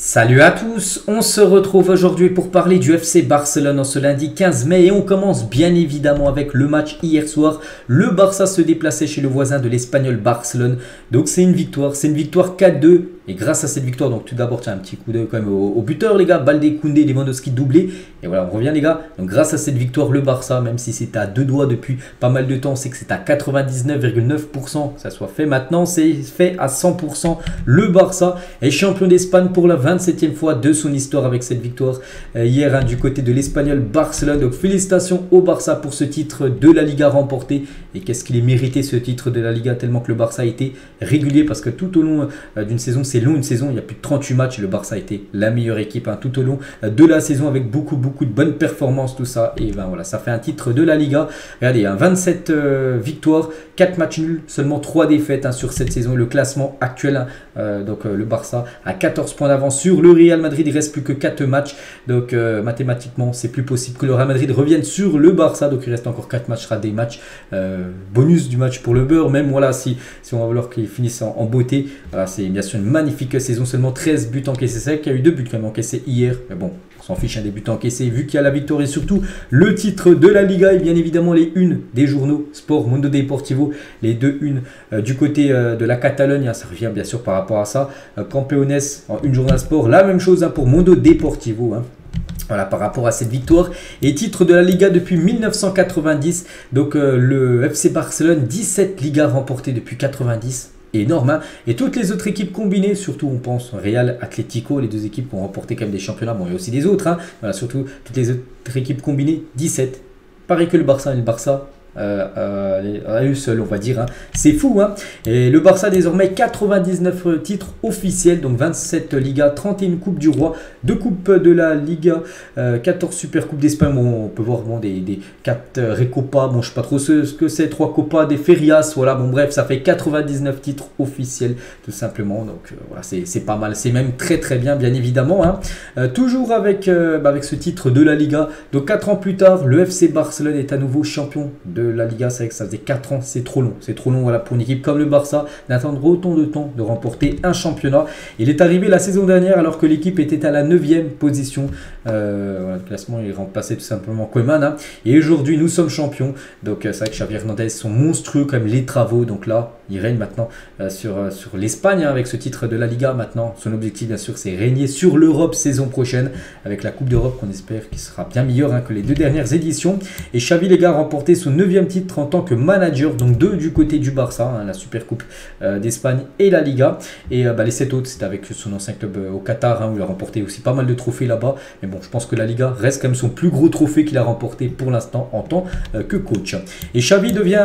Salut à tous, on se retrouve aujourd'hui pour parler du FC Barcelone en ce lundi 15 mai et on commence bien évidemment avec le match hier soir. Le Barça se déplaçait chez le voisin de l'Espagnol Barcelone, donc c'est une victoire 4-2 et grâce à cette victoire, donc tout d'abord tiens un petit coup d'œil quand même au buteur les gars, Balde, Koundé, Lewandowski doublé et voilà on revient les gars. Donc grâce à cette victoire le Barça, même si c'est à deux doigts depuis pas mal de temps, c'est que c'est à 99,9% que ça soit fait, maintenant c'est fait à 100%. Le Barça est champion d'Espagne pour la 27e fois de son histoire avec cette victoire hier du côté de l'Espagnol Barcelone. Donc félicitations au Barça pour ce titre de la Liga remporté. Et qu'est-ce qu'il est mérité ce titre de la Liga, tellement que le Barça a été régulier, parce que tout au long d'une saison, c'est long une saison, il y a plus de 38 matchs et le Barça a été la meilleure équipe tout au long de la saison avec beaucoup de bonnes performances, tout ça. Et ben voilà, ça fait un titre de la Liga. Regardez, 27 victoires, 4 matchs nuls, seulement 3 défaites sur cette saison. Et le classement actuel, donc le Barça a 14 points d'avance sur le Real Madrid. Il ne reste plus que 4 matchs. Donc mathématiquement, c'est plus possible que le Real Madrid revienne sur le Barça. Donc il reste encore 4 matchs, sera des matchs bonus du match pour le beurre. Même voilà, si on va vouloir qu'il finisse en beauté. Voilà, c'est bien sûr une magnifique saison. Seulement 13 buts encaissés. C'est vrai qu'il y a eu 2 buts quand même encaissés hier. Mais bon, on s'en fiche des buts encaissés vu qu'il y a la victoire et surtout le titre de la Liga. Et bien évidemment les unes des journaux Sport, Mundo Deportivo. Les deux unes du côté de la Catalogne. Ça revient bien sûr par rapport à ça. Campeones en une journal Sport. La même chose pour Mundo Deportivo. Voilà, par rapport à cette victoire et titre de la Liga depuis 1990. Donc le FC Barcelone, 17 Ligas remportées depuis 90. Énorme, Et toutes les autres équipes combinées, surtout on pense Real, Atlético, les deux équipes qui ont remporté quand même des championnats. Bon, il y a aussi des autres. Voilà, surtout toutes les autres équipes combinées, 17. Pareil que le Barça, et le Barça à eux seuls on va dire, c'est fou. Et le Barça désormais 99 titres officiels, donc 27 Ligas, 31 Coupes du Roi, 2 Coupes de la Liga, 14 Super Coupes d'Espagne. Bon, on peut voir des 4 Recopa, bon je sais pas trop ce que c'est, 3 Copas, des Ferias, voilà, bon bref ça fait 99 titres officiels tout simplement. Donc voilà, c'est pas mal, c'est même très bien bien évidemment. Toujours avec ce titre de la Liga, donc 4 ans plus tard le FC Barcelone est à nouveau champion de la Liga. C'est vrai que ça faisait 4 ans, c'est trop long voilà, pour une équipe comme le Barça d'attendre autant de temps de remporter un championnat. Il est arrivé la saison dernière alors que l'équipe était à la 9e position. Voilà, le classement il remplaçait tout simplement Koeman. Et aujourd'hui nous sommes champions. Donc c'est vrai que Xavi Hernandez sont monstrueux comme les travaux. Donc là il règne maintenant sur l'Espagne avec ce titre de la Liga. Maintenant son objectif bien sûr c'est régner sur l'Europe saison prochaine avec la Coupe d'Europe qu'on espère qui sera bien meilleure que les 2 dernières éditions. Et Xavi les gars a remporté son 9e titre en tant que manager, donc 2 du côté du Barça, la Super Coupe d'Espagne et la Liga. Et les 7 autres c'était avec son ancien club au Qatar où il a remporté aussi pas mal de trophées là-bas. Mais bon, je pense que la Liga reste quand même son plus gros trophée qu'il a remporté pour l'instant en tant que coach. Et Xavi devient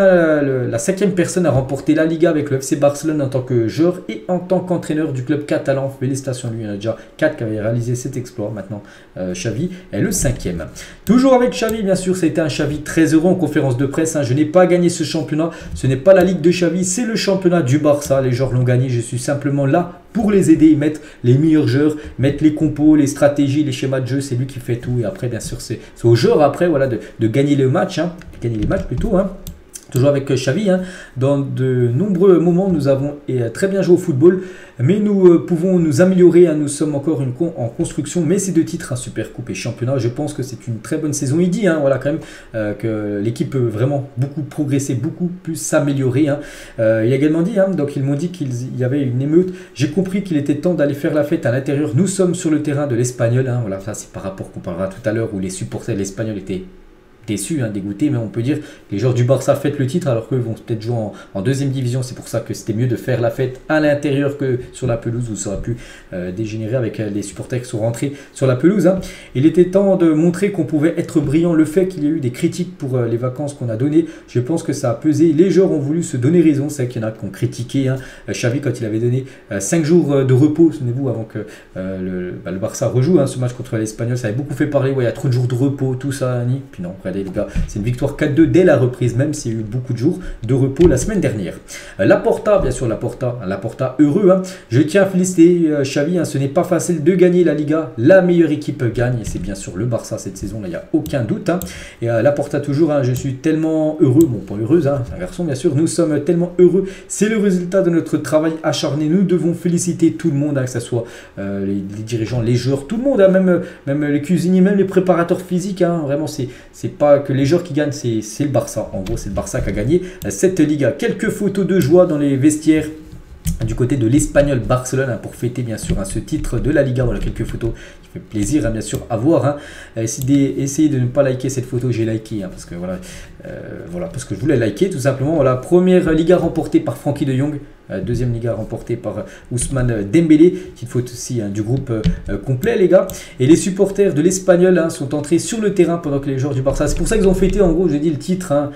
la 5e personne à remporter la Liga avec le FC Barcelone en tant que joueur et en tant qu'entraîneur du club catalan. Félicitations lui, il y en a déjà 4 qui avaient réalisé cet exploit. Maintenant Xavi est le 5e. Toujours avec Xavi bien sûr, c'était un Xavi très heureux en conférence de presse. Je n'ai pas gagné ce championnat, ce n'est pas la Ligue de Xavi, c'est le championnat du Barça. Les joueurs l'ont gagné, je suis simplement là pour les aider, mettre les meilleurs joueurs, mettre les compos, les stratégies, les schémas de jeu, c'est lui qui fait tout. Et après bien sûr c'est aux joueurs après voilà, de gagner le match, de gagner les matchs plutôt. Toujours avec Xavi, dans de nombreux moments nous avons très bien joué au football, mais nous pouvons nous améliorer, nous sommes encore en construction, mais ces 2 titres, Super Coupe et Championnat, je pense que c'est une très bonne saison. Il dit voilà, quand même que l'équipe peut vraiment beaucoup progresser, beaucoup plus s'améliorer. Il a également dit, donc ils m'ont dit qu'il y avait une émeute, j'ai compris qu'il était temps d'aller faire la fête à l'intérieur, nous sommes sur le terrain de l'Espagnol, voilà, ça c'est par rapport qu'on parlera tout à l'heure où les supporters de l'Espagnol étaient déçus, dégoûtés, mais on peut dire que les joueurs du Barça fêtent le titre alors qu'eux vont peut-être jouer en 2e division. C'est pour ça que c'était mieux de faire la fête à l'intérieur que sur la pelouse où ça aurait pu dégénérer avec les supporters qui sont rentrés sur la pelouse. Il était temps de montrer qu'on pouvait être brillant. Le fait qu'il y ait eu des critiques pour les vacances qu'on a données, je pense que ça a pesé. Les joueurs ont voulu se donner raison. C'est vrai qu'il y en a qui ont critiqué Xavi quand il avait donné 5 jours de repos, souvenez-vous, avant que le Barça rejoue ce match contre l'Espagnol. Ça avait beaucoup fait parler, il y a trop de jours de repos, tout ça. Puis non, regardez les gars, c'est une victoire 4-2 dès la reprise, même s'il y a eu beaucoup de jours de repos la semaine dernière. Laporta, bien sûr, Laporta heureux. Hein. Je tiens à féliciter Xavi, hein, ce n'est pas facile de gagner la Liga. La meilleure équipe gagne et c'est bien sûr le Barça cette saison, là il n'y a aucun doute. Hein. Et Laporta toujours, hein, je suis tellement heureux, bon pas heureuse, hein, c'est un garçon bien sûr, nous sommes tellement heureux, c'est le résultat de notre travail acharné. Nous devons féliciter tout le monde, hein, que ce soit les dirigeants, les joueurs, tout le monde, hein, même les cuisiniers, même les préparateurs physiques. Hein, vraiment, c'est pas que les joueurs qui gagnent, c'est le Barça. En gros, c'est le Barça qui a gagné cette Liga. Quelques photos de joie dans les vestiaires du côté de l'Espagnol Barcelone, hein, pour fêter bien sûr, hein, ce titre de la Liga. Voilà quelques photos qui fait plaisir, hein, bien sûr à voir. Hein. Essayez de ne pas liker cette photo, j'ai liké, hein, parce que voilà, parce que je voulais liker tout simplement. Voilà, première Liga remportée par Frenkie de Jong. Deuxième Liga remportée par Ousmane Dembélé. Petite photo aussi, hein, du groupe complet les gars. Et les supporters de l'Espagnol, hein, sont entrés sur le terrain pendant que les joueurs du Barça. C'est pour ça qu'ils ont fêté en gros, j'ai dit le titre, hein,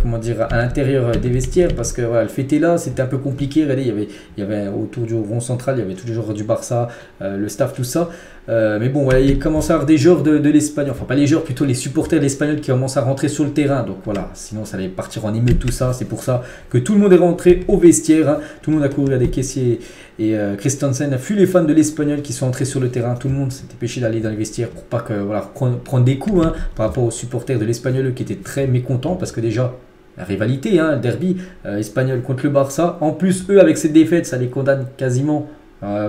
comment dire, à l'intérieur des vestiaires, parce que voilà, le fêter là c'était un peu compliqué. Regardez, il y avait autour du rond central, il y avait tous les joueurs du Barça, le staff, tout ça. Mais bon, voilà, il commence à y avoir des joueurs de l'Espagnol, enfin pas les joueurs, plutôt les supporters de l'Espagnol qui commencent à rentrer sur le terrain. Donc voilà, sinon ça allait partir en émeute tout ça. C'est pour ça que tout le monde est rentré au vestiaire. Hein. Tout le monde a couru à des caissiers et Christensen a fui les fans de l'Espagnol qui sont entrés sur le terrain. Tout le monde s'est dépêché d'aller dans les vestiaires pour pas que voilà, prendre des coups, hein, par rapport aux supporters de l'Espagnol qui étaient très mécontents parce que déjà la rivalité, hein, le derby espagnol contre le Barça. En plus, eux avec cette défaite, ça les condamne quasiment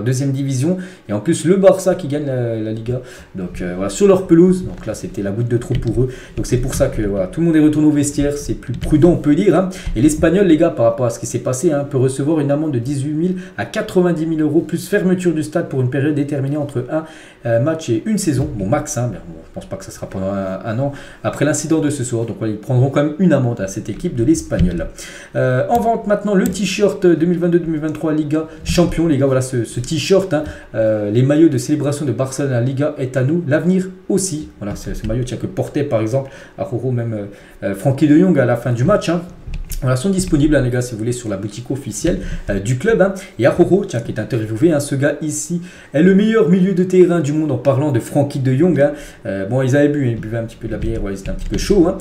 deuxième division, et en plus le Barça qui gagne la Liga, donc voilà, sur leur pelouse. Donc là c'était la goutte de trop pour eux, donc c'est pour ça que voilà, tout le monde est retourné au vestiaire, c'est plus prudent on peut dire, hein. Et l'Espagnol les gars, par rapport à ce qui s'est passé, hein, peut recevoir une amende de 18 000 à 90 000 euros plus fermeture du stade pour une période déterminée entre un match et une saison, bon max, hein, mais bon, je pense pas que ça sera pendant un an après l'incident de ce soir. Donc voilà, ils prendront quand même une amende à cette équipe de l'Espagnol. En vente maintenant le t-shirt 2022-2023 Liga champion les gars, voilà ce t-shirt, hein, les maillots de célébration de Barcelone à la Liga est à nous, l'avenir aussi. Voilà, c'est ce maillot que portait par exemple Araujo, même Frenkie de Jong à la fin du match. Hein. Voilà, sont disponibles, hein, les gars, si vous voulez, sur la boutique officielle du club. Hein. Et Araujo, tiens, qui est interviewé, hein, ce gars ici est le meilleur milieu de terrain du monde en parlant de Frenkie de Jong. Hein. Bon, ils avaient bu, ils buvaient un petit peu de la bière, ouais, c'était un petit peu chaud. Hein.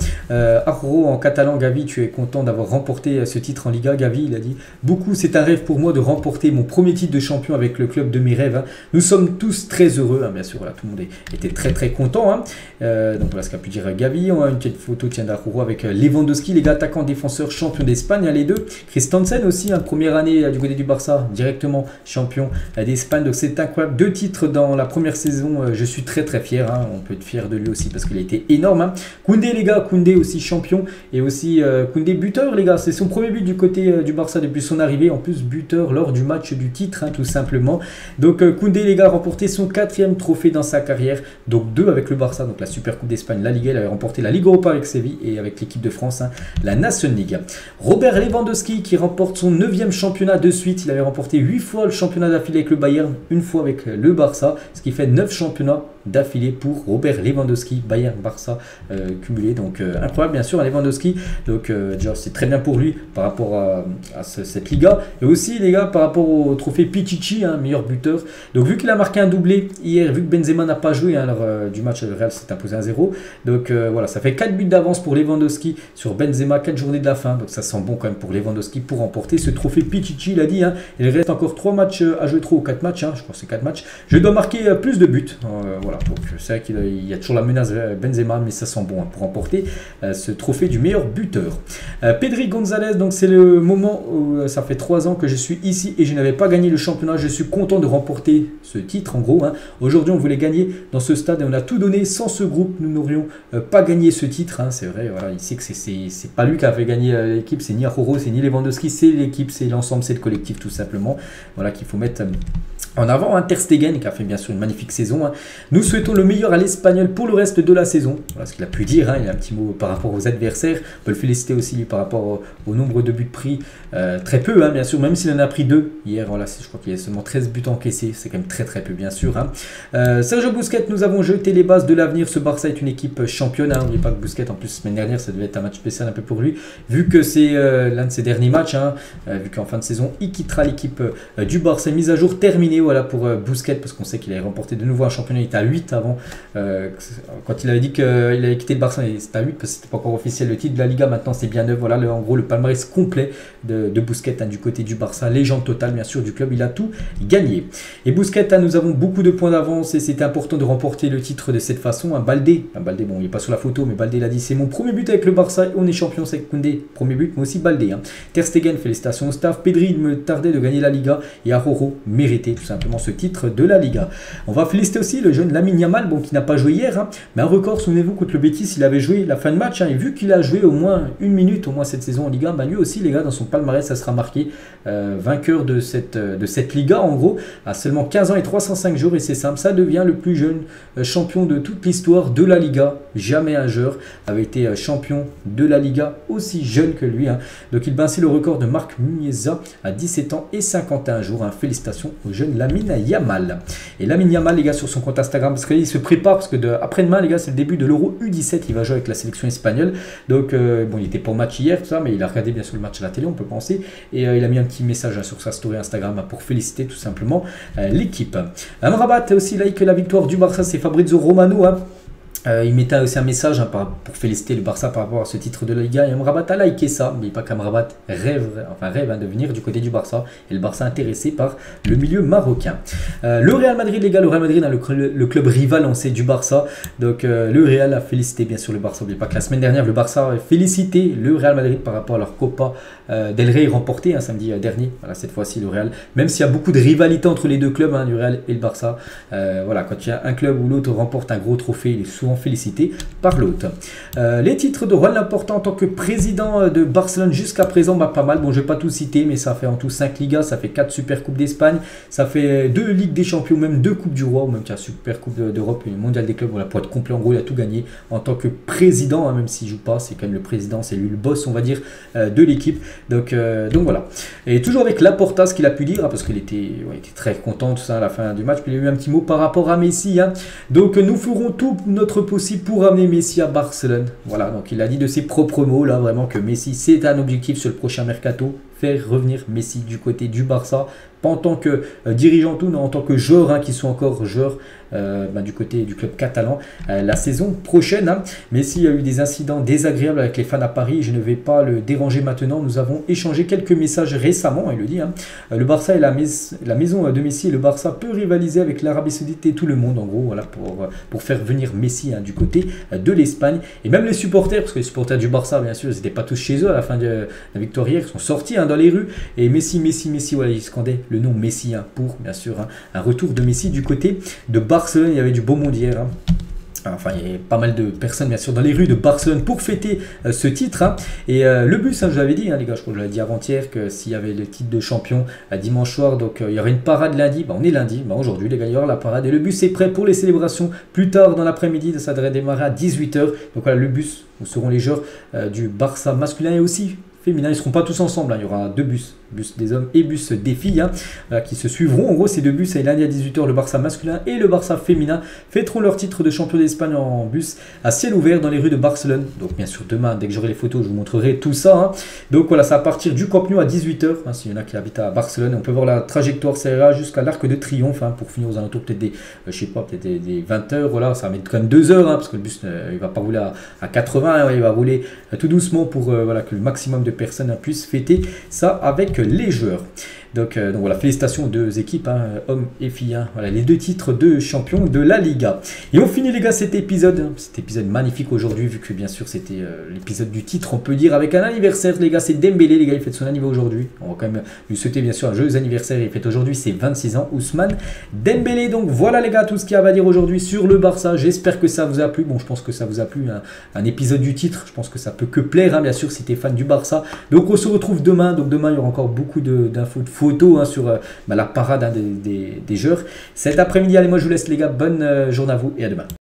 Araujo en catalan, Gavi, tu es content d'avoir remporté ce titre en Liga. Gavi, il a dit beaucoup, c'est un rêve pour moi de remporter mon premier titre de champion avec le club de mes rêves. Hein. Nous sommes tous très heureux, hein, bien sûr, voilà, tout le monde était très très content. Hein. Donc voilà ce qu'a pu dire Gavi. On a une petite photo d'Araujo avec Lewandowski, les gars, attaquant, défenseur, champion d'Espagne, les deux. Christensen aussi, hein, première année du côté du Barça, directement champion d'Espagne. Donc c'est incroyable, 2 titres dans la première saison. Je suis très très fier, hein. On peut être fier de lui aussi parce qu'il a été énorme. Hein. Koundé les gars, Koundé aussi champion, et aussi Koundé buteur les gars. C'est son premier but du côté du Barça depuis son arrivée. En plus buteur lors du match du titre, hein, tout simplement. Donc Koundé les gars a remporté son 4e trophée dans sa carrière. Donc 2 avec le Barça, donc la Super Coupe d'Espagne, la Liga. Il avait remporté la Ligue Europa avec Séville et avec l'équipe de France, hein, la Nation League. Robert Lewandowski qui remporte son 9e championnat de suite. Il avait remporté 8 fois le championnat d'affilée avec le Bayern, une fois avec le Barça, ce qui fait 9 championnats d'affilée pour Robert Lewandowski, Bayern, Barça cumulé. Donc incroyable bien sûr à Lewandowski. Donc déjà c'est très bien pour lui par rapport à cette Liga. Et aussi les gars par rapport au trophée Pichichi, hein, meilleur buteur. Donc vu qu'il a marqué un doublé hier, vu que Benzema n'a pas joué, hein, lors du match, le Real s'est imposé 1-0. Donc voilà, ça fait 4 buts d'avance pour Lewandowski sur Benzema, 4 journées de la fin. Donc ça sent bon quand même pour Lewandowski pour remporter ce trophée Pichichi. Il a dit, hein, il reste encore 3 matchs à jouer, 3 ou 4 matchs, hein, je pense que c'est 4 matchs. Je dois marquer plus de buts. Voilà, donc c'est vrai qu'il y a toujours la menace Benzema, mais ça sent bon, hein, pour remporter ce trophée du meilleur buteur. Pedri Gonzalez, donc c'est le moment où ça fait 3 ans que je suis ici et je n'avais pas gagné le championnat. Je suis content de remporter ce titre en gros. Hein. Aujourd'hui on voulait gagner dans ce stade et on a tout donné. Sans ce groupe nous n'aurions pas gagné ce titre. Hein. C'est vrai, voilà, il sait que c'est pas lui qui a fait gagner l'équipe, c'est ni Araujo, c'est ni Lewandowski, c'est l'équipe, c'est l'ensemble, c'est le collectif tout simplement. Voilà qu'il faut mettre en avant, hein, Ter Stegen qui a fait bien sûr une magnifique saison. Hein. Nous souhaitons le meilleur à l'Espagnol pour le reste de la saison. Voilà ce qu'il a pu dire. Hein. Il a un petit mot par rapport aux adversaires. On peut le féliciter aussi lui, par rapport au nombre de buts pris. Très peu, hein, bien sûr, même s'il en a pris 2 hier. Voilà, je crois qu'il y a seulement 13 buts encaissés. C'est quand même très très peu, bien sûr. Hein. Sergio Busquets, nous avons jeté les bases de l'avenir. Ce Barça est une équipe championne. Hein. N'oubliez pas que Busquets, en plus, la semaine dernière, ça devait être un match spécial un peu pour lui. Vu que c'est l'un de ses derniers matchs, hein, vu qu'en fin de saison, il quittera l'équipe du Barça. Mise à jour terminée, voilà, pour Busquets, parce qu'on sait qu'il a remporté de nouveau un championnat. Il est à 8 avant. Quand il avait dit qu'il allait quitter le Barça, c'était à 8 parce que c'était pas encore officiel le titre de la Liga. Maintenant c'est bien 9. Voilà en gros le palmarès complet de Busquets du côté du Barça. Légende totale bien sûr du club, il a tout gagné. Et Busquets, nous avons beaucoup de points d'avance et c'était important de remporter le titre de cette façon. Baldé, bon il n'est pas sur la photo mais Baldé l'a dit, c'est mon premier but avec le Barça, on est champion, c'est Koundé, premier but mais aussi Baldé. Ter Stegen, félicitations au staff. Pedri, il me tardait de gagner la Liga et Araujo méritait tout simplement ce titre de la Liga. On va féliciter aussi le jeune Lamine Yamal, qui n'a pas joué hier, mais un record, souvenez-vous, contre le Betis, il avait joué la fin de match, et vu qu'il a joué au moins une minute, au moins cette saison en Liga, lui aussi, les gars, dans son palmarès, ça sera marqué vainqueur de cette Liga, en gros, à seulement 15 ans et 305 jours, et c'est simple, ça devient le plus jeune champion de toute l'histoire de la Liga. Jamais un joueur avait été champion de la Liga aussi jeune que lui. Donc il bat ainsi le record de Marc Muniesa à 17 ans et 51 jours. Félicitations au jeune Lamine Yamal. Et Lamine Yamal, les gars, sur son compte Instagram, parce qu'il se prépare, parce que après-demain, les gars, c'est le début de l'Euro U17, il va jouer avec la sélection espagnole. Donc, il n'était pas au match hier, tout ça, mais il a regardé bien sûr le match à la télé, on peut penser. Et il a mis un petit message sur sa story Instagram pour féliciter tout simplement l'équipe. Amrabat a aussi like la victoire du Barça, c'est Fabrizio Romano. Il mettait aussi un message pour féliciter le Barça par rapport à ce titre de la Liga. Et Amrabat a liké ça. Mais pas qu'Amrabat rêve de venir du côté du Barça. Et le Barça intéressé par le milieu marocain. Le Real Madrid, les gars, le Real Madrid, le club rival, on sait, du Barça. Donc le Real a félicité bien sûr le Barça. N'oubliez pas que la semaine dernière, le Barça a félicité le Real Madrid par rapport à leur Copa del Rey remportée samedi dernier. Voilà, cette fois-ci le Real. Même s'il y a beaucoup de rivalité entre les deux clubs, du Real et le Barça. Voilà, quand il y a un club ou l'autre remporte un gros trophée, il est souvent félicité par l'autre. Les titres de Juan Laporta en tant que président de Barcelone jusqu'à présent, pas mal. Bon, je vais pas tout citer, mais ça fait en tout 5 Ligas, ça fait 4 Super Coupes d'Espagne, ça fait 2 Ligues des Champions, même 2 Coupes du Roi, ou même Super Coupe d'Europe et Mondial des clubs. Voilà, pour être complet, en gros, il a tout gagné en tant que président, même s'il joue pas, c'est quand même le président, c'est lui le boss, on va dire, de l'équipe. Donc voilà. Et toujours avec Laporta, ce qu'il a pu dire, parce qu'il était très content, tout ça, à la fin du match. Puis il a eu un petit mot par rapport à Messi. Donc nous ferons tout notre possible pour amener Messi à Barcelone. Voilà, donc il a dit de ses propres mots là vraiment que Messi c'est un objectif sur le prochain mercato, faire revenir Messi du côté du Barça, pas en tant que dirigeant tout, non, en tant que joueur, qui sont encore joueurs du côté du club catalan la saison prochaine. Messi a eu des incidents désagréables avec les fans à Paris, je ne vais pas le déranger maintenant, nous avons échangé quelques messages récemment, il le dit. Le Barça et la maison de Messi et le Barça peut rivaliser avec l'Arabie Saoudite et tout le monde en gros, voilà, pour faire venir Messi du côté de l'Espagne. Et même les supporters, parce que les supporters du Barça bien sûr ils n'étaient pas tous chez eux à la fin de la victoire hier, ils sont sortis dans les rues et Messi, voilà, ils scandaient le nom Messi pour bien sûr un retour de Messi du côté de Barcelone. Il y avait du beau monde hier. Enfin, il y avait pas mal de personnes, bien sûr, dans les rues de Barcelone pour fêter ce titre. Et le bus, je l'avais dit, les gars, je crois que je l'avais dit avant-hier, que s'il y avait le titre de champion dimanche soir, donc il y aurait une parade lundi. On est lundi, aujourd'hui, les gars, il y aura la parade. Et le bus est prêt pour les célébrations plus tard dans l'après-midi. Ça devrait démarrer à 18 h. Donc voilà, le bus, où seront les joueurs du Barça masculin et aussi féminin. Ils ne seront pas tous ensemble, il y aura 2 bus des hommes et bus des filles qui se suivront. En gros, ces 2 bus, et lundi à 18 h, le Barça masculin et le Barça féminin fêteront leur titre de champion d'Espagne en bus à ciel ouvert dans les rues de Barcelone. Donc bien sûr, demain, dès que j'aurai les photos, je vous montrerai tout ça. Donc voilà, ça va partir du Camp Nou à 18 h, s'il y en a qui habitent à Barcelone. On peut voir la trajectoire, ça ira jusqu'à l'Arc de Triomphe, pour finir aux alentours peut-être des, je sais pas, peut-être des 20 h. Voilà, ça va mettre quand même 2 heures, parce que le bus, il va pas rouler à 80, il va rouler tout doucement pour voilà, que le maximum de personnes puissent fêter ça avec les joueurs. Donc voilà, félicitations aux 2 équipes, hommes et filles. Voilà, les 2 titres de champion de la Liga. Et on finit les gars cet épisode magnifique aujourd'hui, vu que bien sûr c'était l'épisode du titre, on peut dire, avec un anniversaire les gars, c'est Dembélé les gars, il fête son anniversaire aujourd'hui. On va quand même lui souhaiter bien sûr un joyeux anniversaire, il fête aujourd'hui ses 26 ans, Ousmane Dembélé. Donc voilà les gars, tout ce qu'il y a à dire aujourd'hui sur le Barça, j'espère que ça vous a plu. Bon, je pense que ça vous a plu, un épisode du titre, je pense que ça peut que plaire, bien sûr, si tu es fan du Barça. Donc on se retrouve demain, donc demain il y aura encore beaucoup d'infos, de photos sur la parade des joueurs cet après-midi. Allez, moi je vous laisse les gars, bonne journée à vous et à demain.